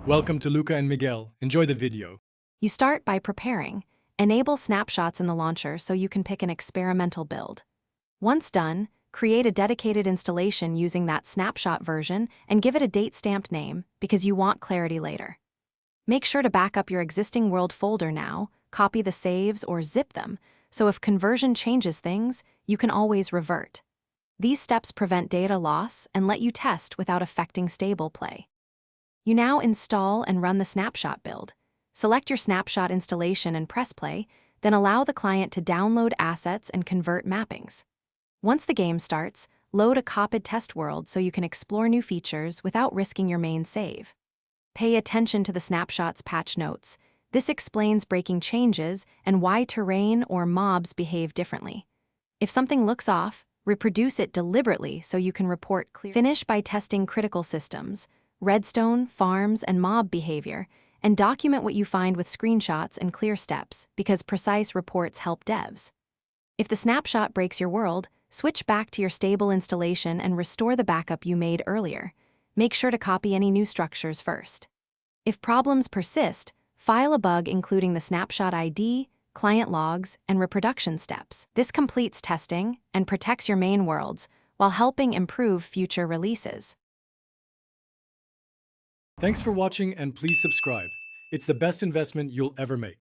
Welcome to Luca and Miguel. Enjoy the video. You start by preparing. Enable snapshots in the launcher so you can pick an experimental build. Once done, create a dedicated installation using that snapshot version and give it a date-stamped name because you want clarity later. Make sure to back up your existing world folder now, copy the saves or zip them, so if conversion changes things, you can always revert. These steps prevent data loss and let you test without affecting stable play. You now install and run the snapshot build. Select your snapshot installation and press play, then allow the client to download assets and convert mappings. Once the game starts, load a copied test world so you can explore new features without risking your main save. Pay attention to the snapshot's patch notes. This explains breaking changes and why terrain or mobs behave differently. If something looks off, reproduce it deliberately so you can report clearly. Finish by testing critical systems, redstone, farms, and mob behavior, and document what you find with screenshots and clear steps because precise reports help devs. If the snapshot breaks your world, switch back to your stable installation and restore the backup you made earlier. Make sure to copy any new structures first. If problems persist, file a bug including the snapshot ID, client logs, and reproduction steps. This completes testing and protects your main worlds while helping improve future releases. Thanks for watching and please subscribe. It's the best investment you'll ever make.